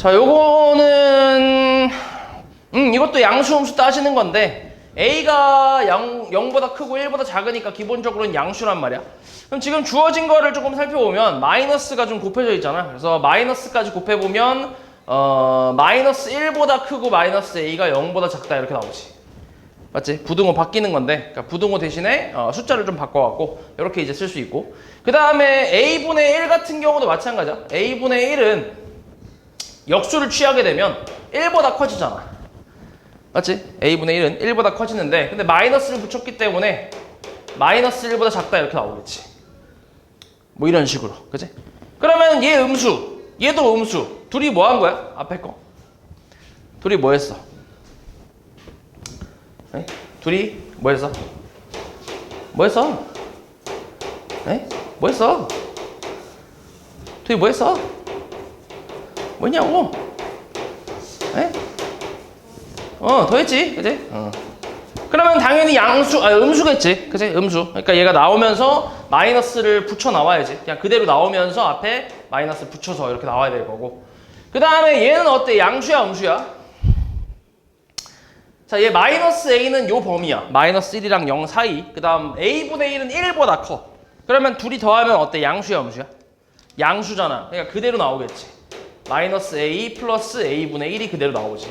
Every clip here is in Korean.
자, 요거는 이것도 양수 음수 따지는 건데 A가 0보다 크고 1보다 작으니까 기본적으로는 양수란 말이야. 그럼 지금 주어진 거를 조금 살펴보면 마이너스가 좀 곱해져 있잖아. 그래서 마이너스까지 곱해보면 마이너스 1보다 크고 마이너스 A가 0보다 작다 이렇게 나오지. 맞지? 부등호 바뀌는 건데 그러니까 부등호 대신에 숫자를 좀 바꿔갖고 이렇게 이제 쓸 수 있고, 그 다음에 A분의 1 같은 경우도 마찬가지야. A분의 1은 역수를 취하게 되면 1보다 커지잖아. 맞지? A분의 1은 1보다 커지는데 근데 마이너스를 붙였기 때문에 마이너스 1보다 작다 이렇게 나오겠지. 뭐 이런 식으로. 그치? 그러면 얘 음수, 얘도 음수. 둘이 뭐 한 거야? 앞에 거. 둘이 뭐 했어? 에? 둘이 뭐 했어? 뭐 했어? 에? 뭐 했어? 둘이 뭐 했어? 뭐냐고? 에? 더 했지, 그치? 그러면 당연히 음수겠지, 그치? 음수. 그러니까 얘가 나오면서 마이너스를 붙여 나와야지. 그냥 그대로 나오면서 앞에 마이너스 붙여서 이렇게 나와야 될 거고. 그 다음에 얘는 어때? 양수야, 음수야? 자, 얘 마이너스 A는 요 범위야. 마이너스 1이랑 0 사이. 그 다음 A분의 1은 1보다 커. 그러면 둘이 더하면 어때? 양수야, 음수야? 양수잖아. 그러니까 그대로 나오겠지. 마이너스 A 플러스 A분의 1이 그대로 나오지.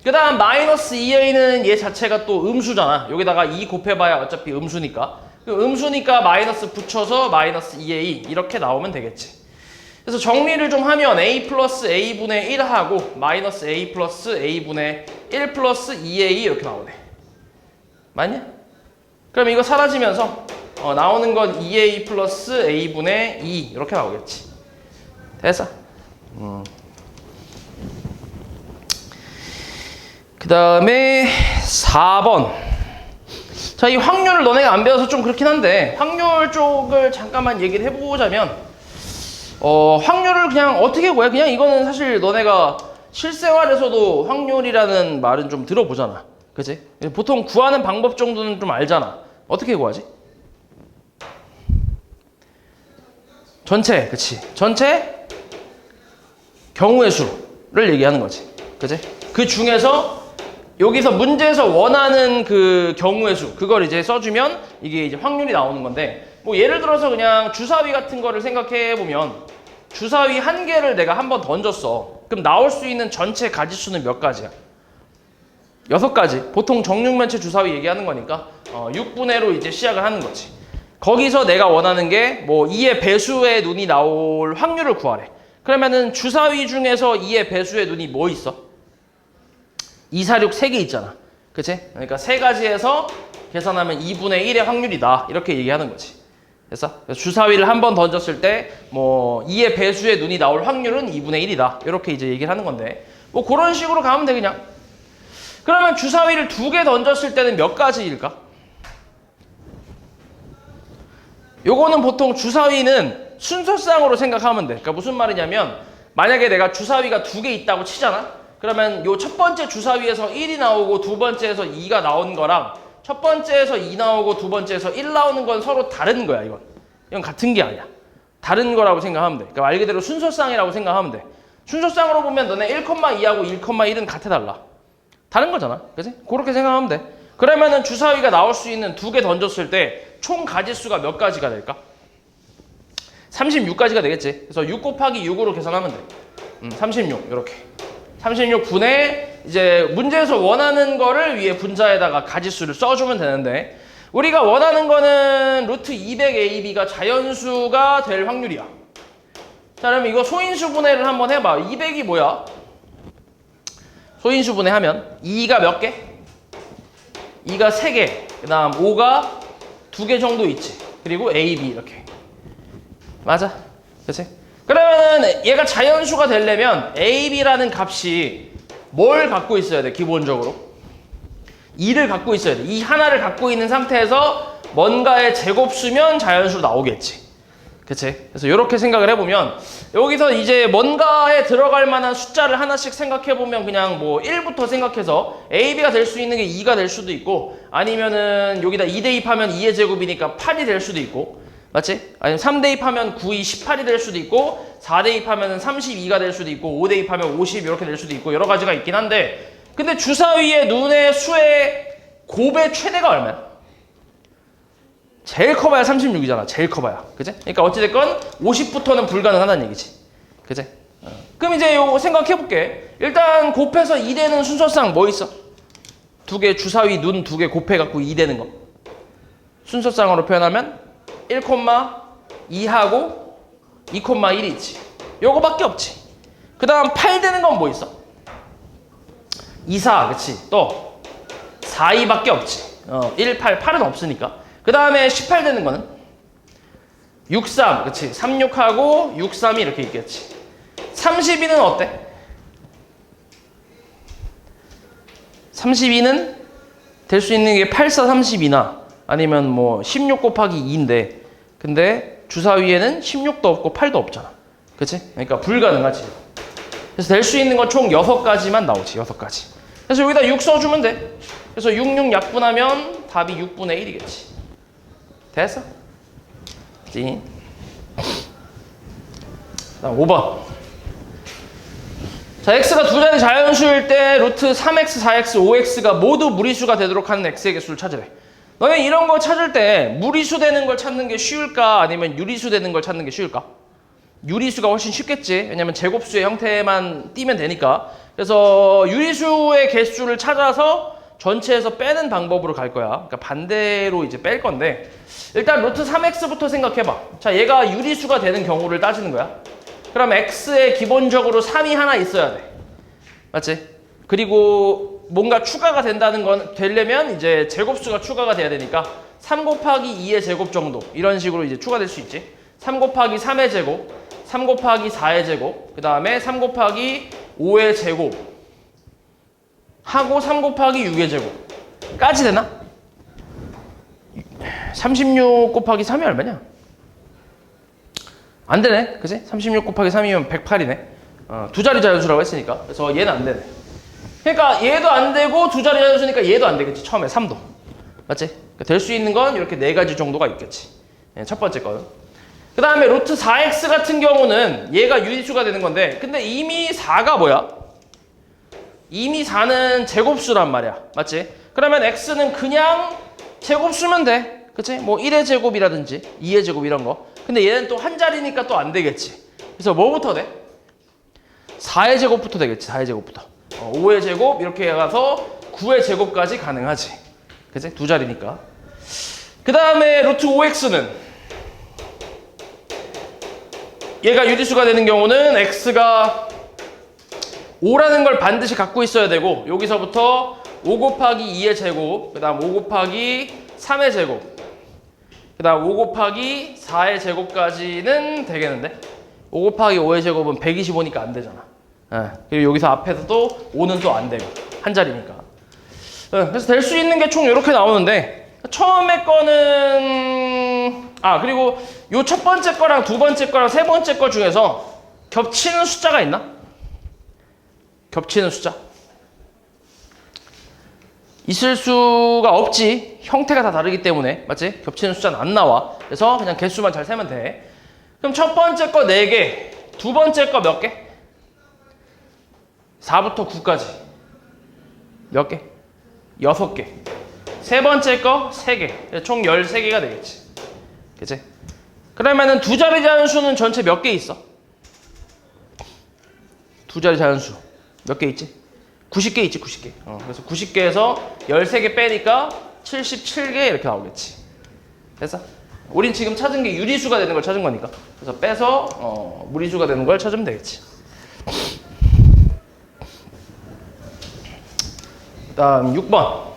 그 다음 마이너스 2A는 얘 자체가 또 음수잖아. 여기다가 2 곱해봐야 어차피 음수니까. 음수니까 마이너스 붙여서 마이너스 2A 이렇게 나오면 되겠지. 그래서 정리를 좀 하면 A 플러스 A분의 1하고 마이너스 A 플러스 A분의 1 플러스 2A 이렇게 나오네. 맞냐? 그럼 이거 사라지면서 나오는 건 2A 플러스 A분의 2 이렇게 나오겠지. 됐어? 그 다음에 4번. 자, 이 확률을 너네가 안 배워서 좀 그렇긴 한데 확률 쪽을 잠깐만 얘기를 해보자면 확률을 그냥 어떻게 구해? 그냥 이거는 사실 너네가 실생활에서도 확률이라는 말은 좀 들어보잖아. 그치? 보통 구하는 방법 정도는 좀 알잖아. 어떻게 구하지? 전체, 그치? 전체 경우의 수를 얘기하는 거지. 그치? 그 중에서 여기서 문제에서 원하는 그 경우의 수, 그걸 이제 써주면 이게 이제 확률이 나오는 건데, 뭐 예를 들어서 그냥 주사위 같은 거를 생각해 보면 주사위 한 개를 내가 한번 던졌어. 그럼 나올 수 있는 전체 가지수는 몇 가지야? 6가지. 보통 정육면체 주사위 얘기하는 거니까 6분의로 이제 시작을 하는 거지. 거기서 내가 원하는 게 뭐 2의 배수의 눈이 나올 확률을 구하래. 그러면은 주사위 중에서 2의 배수의 눈이 뭐 있어? 2, 4, 6 3개 있잖아. 그치? 그러니까 3가지에서 계산하면 2분의 1의 확률이다. 이렇게 얘기하는 거지. 그래서 주사위를 한 번 던졌을 때 뭐 2의 배수의 눈이 나올 확률은 2분의 1이다. 이렇게 이제 얘기를 하는 건데 뭐 그런 식으로 가면 돼 그냥. 그러면 주사위를 2개 던졌을 때는 몇 가지일까? 요거는 보통 주사위는 순서상으로 생각하면 돼. 그러니까 무슨 말이냐면 만약에 내가 주사위가 2개 있다고 치잖아? 그러면 요 첫 번째 주사위에서 1이 나오고 두 번째에서 2가 나오는 거랑 첫 번째에서 2 나오고 두 번째에서 1 나오는 건 서로 다른 거야, 이건. 이건 같은 게 아니야. 다른 거라고 생각하면 돼. 그러니까 말 그대로 순서상이라고 생각하면 돼. 순서상으로 보면 너네 1,2하고 1,1은 같아 달라. 다른 거잖아. 그치? 그렇게 생각하면 돼. 그러면은 주사위가 나올 수 있는 2개 던졌을 때 총 가지수가 몇 가지가 될까? 36가지가 되겠지. 그래서 6 곱하기 6으로 계산하면 돼. 36 이렇게. 36분의 이제 문제에서 원하는 거를 위에 분자에다가 가지수를 써주면 되는데 우리가 원하는 거는 루트 200AB가 자연수가 될 확률이야. 자, 그럼 이거 소인수 분해를 한번 해봐. 200이 뭐야? 소인수 분해하면 2가 몇 개? 2가 3개. 그 다음 5가 2개 정도 있지. 그리고 AB 이렇게. 맞아. 그치? 그러면 얘가 자연수가 되려면 AB라는 값이 뭘 갖고 있어야 돼? 기본적으로 2를 갖고 있어야 돼. 이 하나를 갖고 있는 상태에서 뭔가의 제곱수면 자연수로 나오겠지. 그치? 그래서 이렇게 생각을 해보면 여기서 이제 뭔가에 들어갈 만한 숫자를 하나씩 생각해보면 그냥 뭐 1부터 생각해서 AB가 될 수 있는 게 2가 될 수도 있고 아니면은 여기다 2 대입하면 2의 제곱이니까 8이 될 수도 있고 맞지? 아니면 3 대입하면 9, 2, 18이 될 수도 있고 4 대입하면 32가 될 수도 있고 5 대입하면 50 이렇게 될 수도 있고 여러 가지가 있긴 한데 근데 주사위의 눈의 수의 곱의 최대가 얼마야? 제일 커봐야 36이잖아. 제일 커봐야. 그지? 그러니까 어찌됐건 50부터는 불가능하다는 얘기지. 그지? 그럼 이제 요거 생각해볼게. 일단 곱해서 2 되는 순서상 뭐 있어? 두 개 주사위 눈 두 개 곱해갖고 2 되는 거. 순서상으로 표현하면 1,2하고 2,1이 있지. 요거밖에 없지. 그 다음 8 되는 건 뭐 있어? 2, 4, 그치? 또 4, 2밖에 없지. 1, 8, 8은 없으니까. 그 다음에 18 되는 거는 6, 3, 그치? 3, 6하고 6, 3이 이렇게 있겠지. 32는 어때? 32는 될 수 있는 게 8, 4, 32나 아니면 뭐 16 곱하기 2인데 근데 주사위에는 16도 없고 8도 없잖아. 그치? 그러니까 불가능하지. 그래서 될 수 있는 건 총 6가지만 나오지. 6가지. 그래서 여기다 6 써주면 돼. 그래서 6, 6 약분하면 답이 6분의 1이겠지. 됐어? 띵. 다음 5번. 자, x가 두 자리 자연수일 때 루트 3x, 4x, 5x가 모두 무리수가 되도록 하는 x의 개수를 찾으래. 너네 이런 거 찾을 때 무리수 되는 걸 찾는 게 쉬울까? 아니면 유리수 되는 걸 찾는 게 쉬울까? 유리수가 훨씬 쉽겠지. 왜냐면 제곱수의 형태만 띄면 되니까. 그래서 유리수의 개수를 찾아서 전체에서 빼는 방법으로 갈 거야. 그러니까 반대로 이제 뺄 건데 일단 루트 3x부터 생각해봐. 자, 얘가 유리수가 되는 경우를 따지는 거야. 그럼 x에 기본적으로 3이 하나 있어야 돼. 맞지? 그리고 뭔가 추가가 된다는 건 되려면 이제 제곱수가 추가가 돼야 되니까 3 곱하기 2의 제곱 정도 이런 식으로 이제 추가될 수 있지. 3 곱하기 3의 제곱, 3 곱하기 4의 제곱, 그 다음에 3 곱하기 5의 제곱 하고 3 곱하기 6의 제곱까지 되나? 36 곱하기 3이 얼마냐? 안 되네. 그치? 36 곱하기 3이면 108이네. 두 자리 자연수라고 했으니까. 그래서 얘는 안 되네. 그러니까 얘도 안 되고 두 자리 자연수니까 얘도 안 되겠지. 처음에 3도. 맞지? 그러니까 될 수 있는 건 이렇게 4가지 정도가 있겠지. 첫 번째 거는. 그 다음에 루트 4x 같은 경우는 얘가 유리수가 되는 건데 근데 이미 4가 뭐야? 이미 4는 제곱수란 말이야. 맞지? 그러면 x는 그냥 제곱수면 돼. 그치? 뭐 1의 제곱이라든지 2의 제곱 이런 거. 근데 얘는 또 한 자리니까 또 안 되겠지. 그래서 뭐부터 돼? 4의 제곱부터 되겠지. 4의 제곱부터. 5의 제곱 이렇게 가서 9의 제곱까지 가능하지. 그치? 두 자리니까. 그 다음에 루트 5x는 얘가 유리수가 되는 경우는 x가 5라는 걸 반드시 갖고 있어야 되고 여기서부터 5 곱하기 2의 제곱, 그 다음 5 곱하기 3의 제곱, 그 다음 5 곱하기 4의 제곱까지는 되겠는데 5 곱하기 5의 제곱은 125니까 안 되잖아. 그리고 여기서 앞에서도 5는 또 안 되고 한 자리니까. 그래서 될 수 있는 게 총 이렇게 나오는데 처음에 거는 그리고 요 첫 번째 거랑 두 번째 거랑 세 번째 거 중에서 겹치는 숫자가 있나? 겹치는 숫자? 있을 수가 없지. 형태가 다 다르기 때문에. 맞지? 겹치는 숫자는 안 나와. 그래서 그냥 개수만 잘 세면 돼. 그럼 첫 번째 거 4개, 두 번째 거 몇 개? 4부터 9까지. 몇 개? 6개. 세 번째 거 3개. 총 13개가 되겠지. 그치? 그러면은 두 자리 자연수는 전체 몇 개 있어? 두 자리 자연수. 몇 개 있지? 90개 있지, 90개. 그래서 90개에서 13개 빼니까 77개 이렇게 나오겠지. 됐어? 우린 지금 찾은 게 유리수가 되는 걸 찾은 거니까. 그래서 빼서 무리수가 되는 걸 찾으면 되겠지. 다음 6번.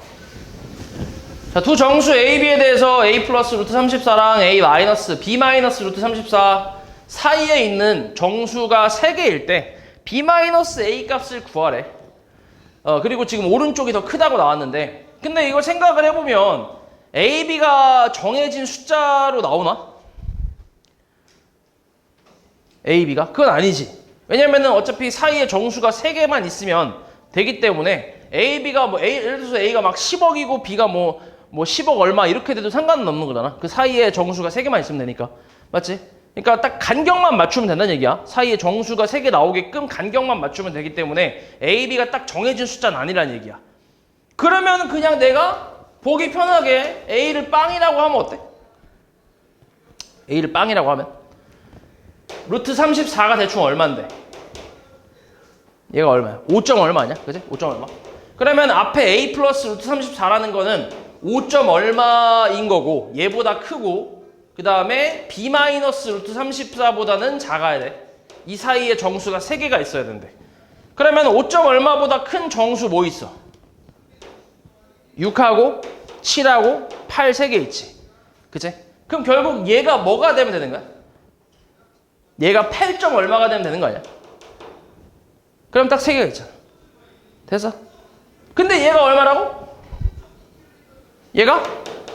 자, 두 정수 A, B에 대해서 A 플러스 루트 34랑 A 마이너스 B 마이너스 루트 34 사이에 있는 정수가 3개일 때 B 마이너스 A 값을 구하래. 그리고 지금 오른쪽이 더 크다고 나왔는데 근데 이걸 생각을 해보면 A, B가 정해진 숫자로 나오나? A, B가? 그건 아니지. 왜냐면은 어차피 사이에 정수가 3개만 있으면 되기 때문에 A, B가 뭐 예를 들어서 A가 막 10억이고 B가 뭐 뭐 10억 얼마 이렇게 돼도 상관은 없는 거잖아. 그 사이에 정수가 3개만 있으면 되니까. 맞지? 그러니까 딱 간격만 맞추면 된다는 얘기야. 사이에 정수가 3개 나오게끔 간격만 맞추면 되기 때문에 A, B가 딱 정해진 숫자는 아니라는 얘기야. 그러면 그냥 내가 보기 편하게 A를 빵이라고 하면 어때? A를 빵이라고 하면 루트 34가 대충 얼마인데? 얘가 얼마야? 5점 얼마냐? 그지? 5점 얼마? 그러면 앞에 A 플러스 루트 34라는 거는 5점 얼마인 거고 얘보다 크고 그 다음에 B 마이너스 루트 34보다는 작아야 돼. 이 사이에 정수가 3개가 있어야 된대. 그러면 5점 얼마보다 큰 정수 뭐 있어? 6하고 7하고 8 3개 있지. 그치? 그럼 결국 얘가 뭐가 되면 되는 거야? 얘가 8점 얼마가 되면 되는 거 아니야? 그럼 딱 3개가 있잖아. 됐어? 근데 얘가 얼마라고? 얘가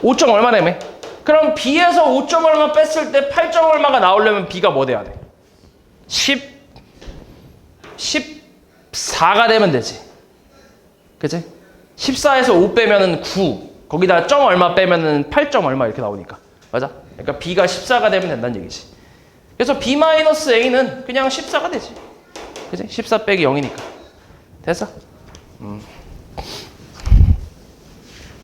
5점 얼마라며? 그럼 B에서 5점 얼마 뺐을 때 8점 얼마가 나오려면 B가 뭐 돼야 돼? 14가 되면 되지. 그치? 14에서 5 빼면은 9. 거기다 점 얼마 빼면은 8점 얼마 이렇게 나오니까. 맞아? 그러니까 B가 14가 되면 된다는 얘기지. 그래서 B-A는 그냥 14가 되지. 그치? 14 빼기 0이니까. 됐어?